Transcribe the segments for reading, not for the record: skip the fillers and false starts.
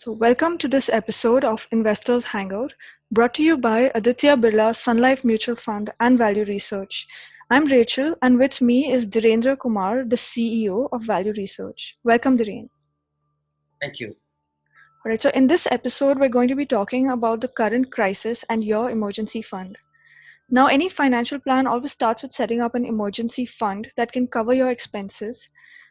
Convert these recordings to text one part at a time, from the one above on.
So, welcome to this episode of Investors Hangout, brought to you by Aditya Birla Sun Life Mutual Fund and Value Research. I'm Rachel, and with me is Dhirendra Kumar, the CEO of Value Research. Welcome, Dhiren. Thank you. All right, so in this episode, we're going to be talking about the current crisis and your emergency fund. Now, any financial plan always starts with setting up an emergency fund that can cover your expenses.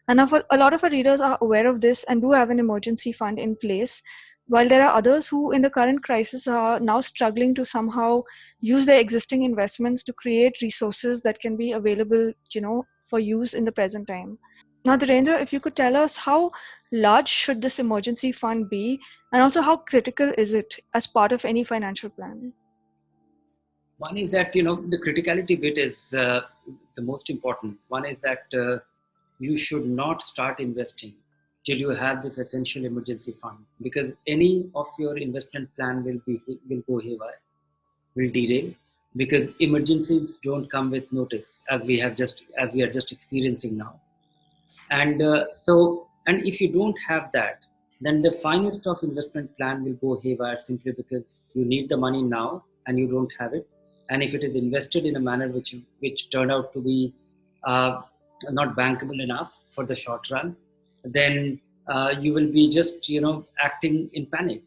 And a lot of our readers are aware of this and do have an emergency fund in place, while there are others who, in the current crisis, are now struggling to somehow use their existing investments to create resources that can be available, for use in the present time. Now, Dhirendra, if you could tell us how large should this emergency fund be, and also how critical is it as part of any financial plan? One is that, the criticality bit is the most important. One is that you should not start investing till you have this essential emergency fund, because any of your investment plan will go haywire, will derail, because emergencies don't come with notice, as we are just experiencing now. And and if you don't have that, then the finest of investment plan will go haywire simply because you need the money now and you don't have it. And if it is invested in a manner which turned out to be not bankable enough for the short run, then you will be just acting in panic.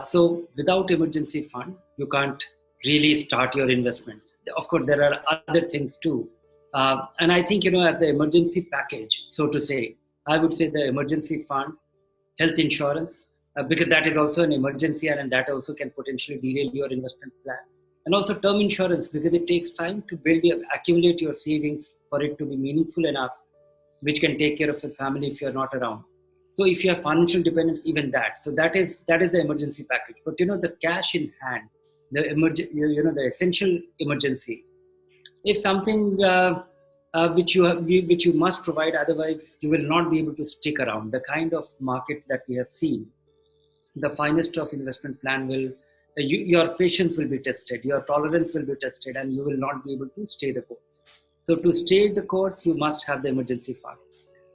So without emergency fund, you can't really start your investments. Of course, there are other things too. And I think, as the emergency package, so to say, I would say the emergency fund, health insurance, because that is also an emergency and that also can potentially derail your investment plan. And also term insurance, because it takes time to accumulate your savings for it to be meaningful enough, which can take care of your family if you're not around. So if you have financial dependence, even that. So that is the emergency package. But the cash in hand, the essential emergency, is something which you must provide. Otherwise, you will not be able to stick around. The kind of market that we have seen, the finest of investment plan will. Your patience will be tested, your tolerance will be tested, and you will not be able to stay the course. So to stay the course, you must have the emergency fund.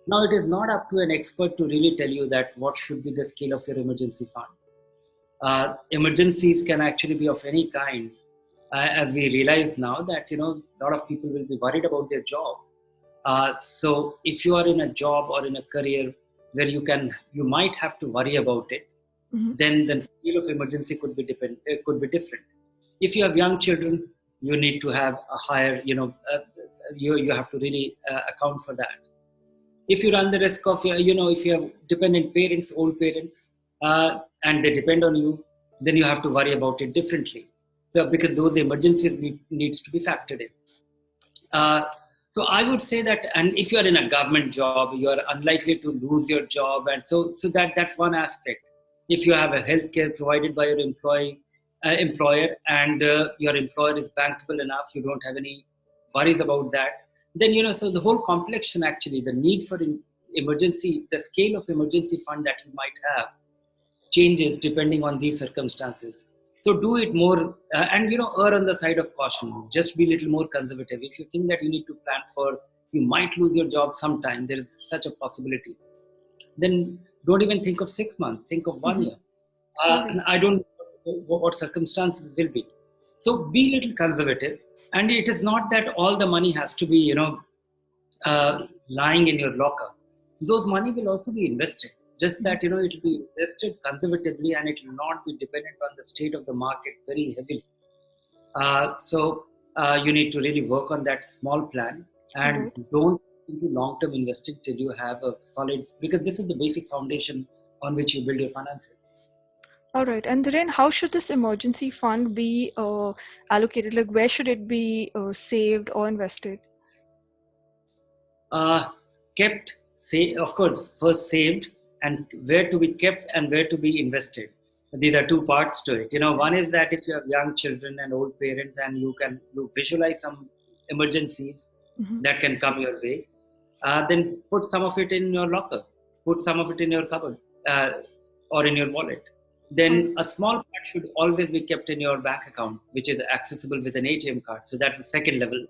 Now, it is not up to an expert to really tell you that what should be the scale of your emergency fund. Emergencies can actually be of any kind, as we realize now that, a lot of people will be worried about their job. So if you are in a job or in a career where you might have to worry about it, then the scale of emergency could be different. If you have young children, you need to have a higher, you have to really account for that. If you run the risk of, if you have dependent parents, old parents, and they depend on you, then you have to worry about it differently. So, because those emergencies needs to be factored in. So I would say that, and if you are in a government job, you are unlikely to lose your job, and so that's one aspect. If you have a healthcare provided by your employer, and your employer is bankable enough, you don't have any worries about that, then so the whole complexion, actually, the need for emergency, the scale of emergency fund that you might have changes depending on these circumstances. So do it more, and err on the side of caution. Just be a little more conservative. If you think that you need to plan for, you might lose your job sometime, there is such a possibility, then don't even think of 6 months, think of 1 year. I don't know what circumstances will be. So be a little conservative. And it is not that all the money has to be, lying in your locker. Those money will also be invested. Just that, it will be invested conservatively and it will not be dependent on the state of the market very heavily. So you need to really work on that small plan and don't into long-term investing till you have a solid, because this is the basic foundation on which you build your finances. All right. And then how should this emergency fund be allocated? Like, where should it be saved or invested? Of course, first saved, and where to be kept and where to be invested. These are two parts to it. One is that if you have young children and old parents and you visualize some emergencies that can come your way, then put some of it in your locker, put some of it in your cupboard or in your wallet. Then a small part should always be kept in your bank account, which is accessible with an ATM card. So that's the second level.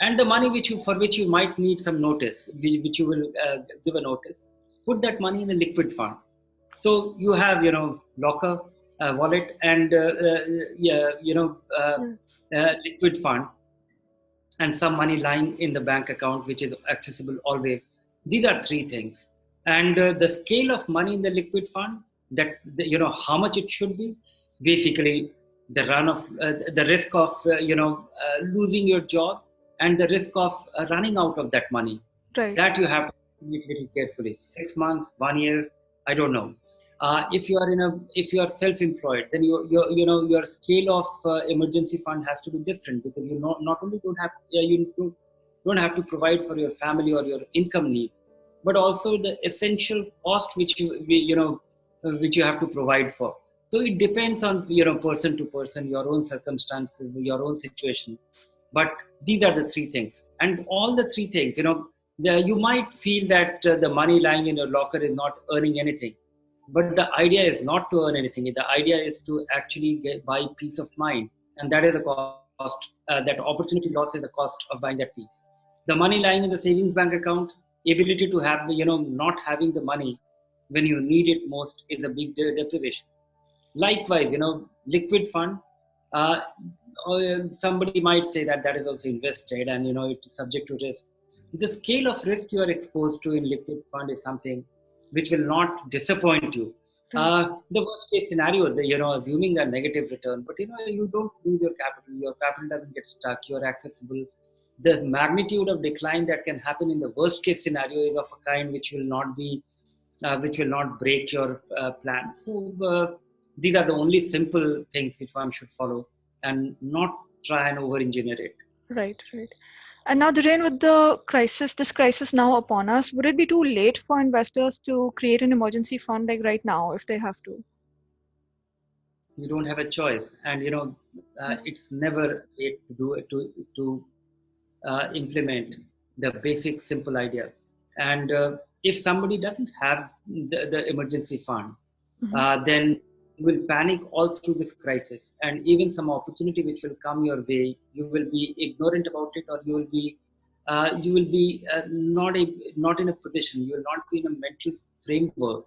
And the money for which you might need some notice, which you will give a notice, put that money in a liquid fund. So you have, locker, wallet, and yeah, Yeah. liquid fund, and some money lying in the bank account, which is accessible always. These are three things. And the scale of money in the liquid fund, that how much it should be, basically the risk of losing your job, and the risk of running out of that money, Right. that you have to read little carefully. 6 months, 1 year, I don't know. If you are self-employed, then your scale of emergency fund has to be different, because you not only don't have don't have to provide for your family or your income need, but also the essential cost which you have to provide for. So it depends on person to person, your own circumstances, your own situation. But these are the three things, and all the three things, you might feel that the money lying in your locker is not earning anything, but the idea is not to earn anything. The idea is to actually buy peace of mind, and that is the cost. That opportunity loss is the cost of buying that peace. The money lying in the savings bank account, ability to have, not having the money when you need it most, is a big deprivation. Likewise, liquid fund, uh, somebody might say that that is also invested, and it is subject to risk. The scale of risk you are exposed to in liquid fund is something which will not disappoint you. Right. The worst case scenario, assuming a negative return, but you don't lose your capital doesn't get stuck, you're accessible. The magnitude of decline that can happen in the worst case scenario is of a kind which will not break your plan. So these are the only simple things which one should follow, and not try and over engineer it. Right. Right. And now, Dhiren, with this crisis now upon us, would it be too late for investors to create an emergency fund like right now if they have to? You don't have a choice, and it's never late to do it, to implement the basic simple idea. And if somebody doesn't have the emergency fund, Mm-hmm. then you will panic all through this crisis, and even some opportunity which will come your way, you will be ignorant about it, or not in a position, you will not be in a mental framework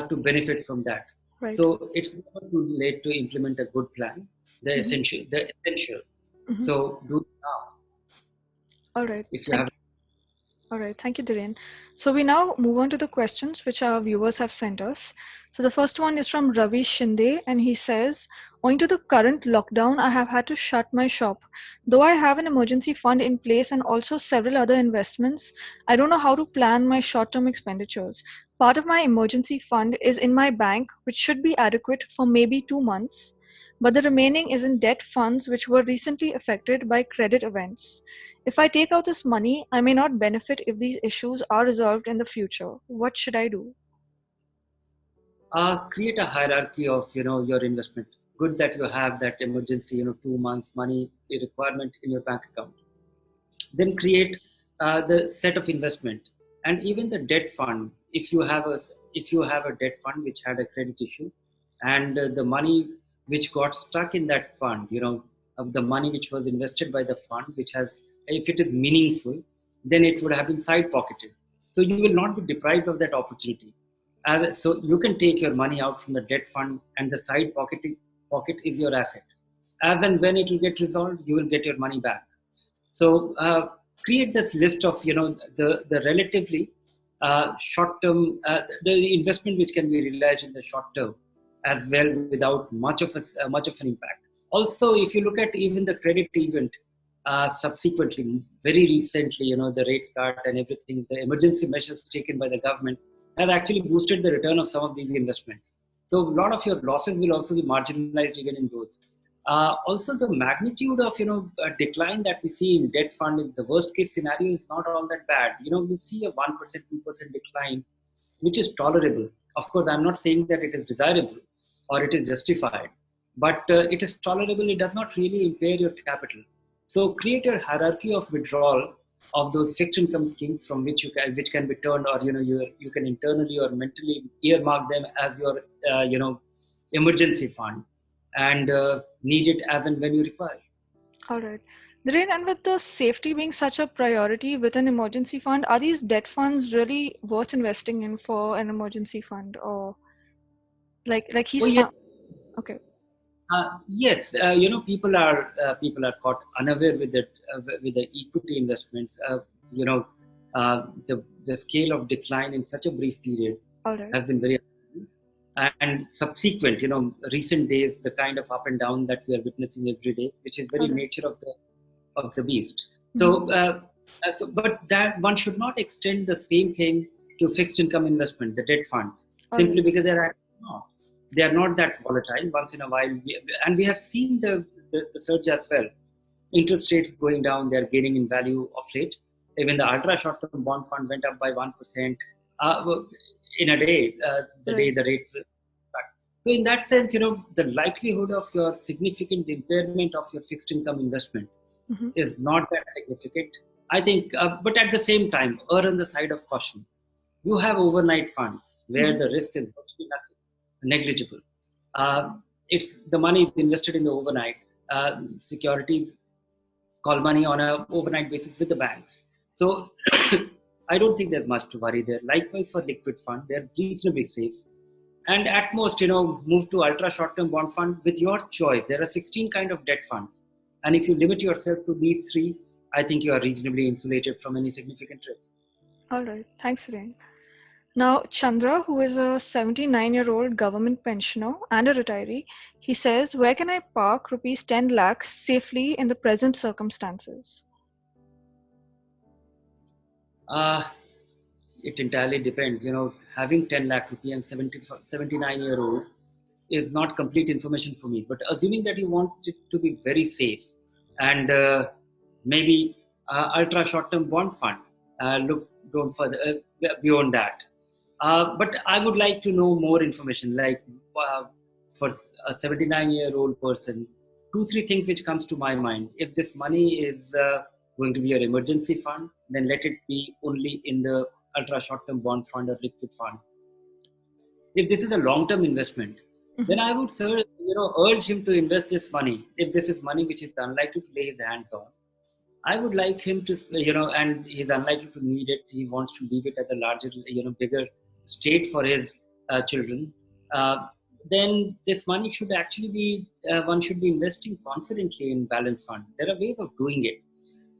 to benefit from that. Right. So it's never too late to implement a good plan, Mm-hmm. the essential. Mm-hmm. So do it now All right. if you have. All right, thank you, Dhiren. So we now move on to the questions which our viewers have sent us. So the first one is from Ravi Shinde, and he says, owing to the current lockdown, I have had to shut my shop. Though I have an emergency fund in place and also several other investments, I don't know how to plan my short-term expenditures. Part of my emergency fund is in my bank, which should be adequate for maybe 2 months, but the remaining is in debt funds which were recently affected by credit events. If I take out this money, I may not benefit if these issues are resolved in the future. What should I do? Create a hierarchy of your investment. Good that you have that emergency 2 months money requirement in your bank account. Then create the set of investment, and even the debt fund. If you have a debt fund which had a credit issue, and the money which got stuck in that fund, of the money which was invested by the fund, which has, if it is meaningful, then it would have been side pocketed. So you will not be deprived of that opportunity. So you can take your money out from the debt fund, and the side pocket is your asset. As and when it will get resolved, you will get your money back. So create this list of the relatively short term, the investment which can be realized in the short term as well, without much of an impact. Also, if you look at even the credit event, subsequently, very recently, the rate cut and everything, the emergency measures taken by the government have actually boosted the return of some of these investments. So a lot of your losses will also be marginalized even in those. Also, the magnitude of decline that we see in debt fund in the worst case scenario is not all that bad. We see a 1%, 2% decline, which is tolerable. Of course, I'm not saying that it is desirable or it is justified, but it is tolerable. It does not really impair your capital. So create a hierarchy of withdrawal of those fixed income schemes from which can be turned, or you can internally or mentally earmark them as your emergency fund, and need it as and when you require. All right. Dhiren, and with the safety being such a priority with an emergency fund, are these debt funds really worth investing in for an emergency fund? Or Like Oh he's yes, okay. yes. People are caught unaware with the equity investments. The scale of decline in such a brief period All right. has been very, and subsequent, recent days, the kind of up and down that we are witnessing every day, which is All very right. nature of the beast. Mm-hmm. But that one should not extend the same thing to fixed income investment, the debt funds, All simply right. because they are not that volatile. Once in a while, and we have seen the surge as well. Interest rates going down, they are gaining in value of late. Even the ultra short term bond fund went up by 1% in a day, the day Right. the rate. So in that sense, the likelihood of your significant impairment of your fixed income investment Mm-hmm. is not that significant. I think, but at the same time, err on the side of caution. You have overnight funds Mm-hmm. where the risk is virtually nothing, negligible. It's the money is invested in the overnight. Securities call money on a overnight basis with the banks. So I don't think there's much to worry there. Likewise for liquid fund, they're reasonably safe. And at most, move to ultra short-term bond fund with your choice. There are 16 kind of debt funds. And if you limit yourself to these three, I think you are reasonably insulated from any significant risk. All right. Thanks, Rain. Now, Chandra, who is a 79-year-old government pensioner and a retiree, he says, where can I park rupees 10 lakhs safely in the present circumstances? Uh, it entirely depends. Having 10 lakh rupee and 79-year-old is not complete information for me. But assuming that you want it to be very safe and maybe ultra short-term bond fund, look don't further beyond that. But I would like to know more information, like for a 79-year-old person, two, three things which comes to my mind. If this money is going to be your emergency fund, then let it be only in the ultra short-term bond fund or liquid fund. If this is a long-term investment, Mm-hmm. then I would urge him to invest this money. If this is money which is unlikely to lay his hands on, I would like him to, and he's unlikely to need it. He wants to leave it at a larger, bigger state for his children. Uh, then this money should actually be, one should be investing confidently in balance fund. There are ways of doing it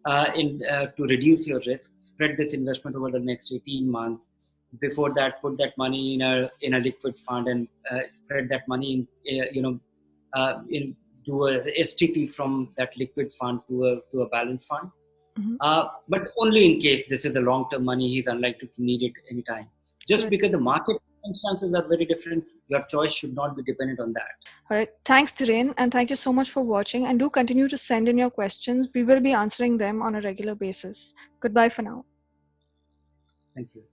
to reduce your risk. Spread this investment over the next 18 months. Before that, put that money in a liquid fund and spread that money in, in do a STP from that liquid fund to a balance fund. Mm-hmm. But only in case this is a long-term money, he's unlikely to need it anytime. Just Right. because the market circumstances are very different, your choice should not be dependent on that. All right. Thanks, Dhiren, and thank you so much for watching. And do continue to send in your questions. We will be answering them on a regular basis. Goodbye for now. Thank you.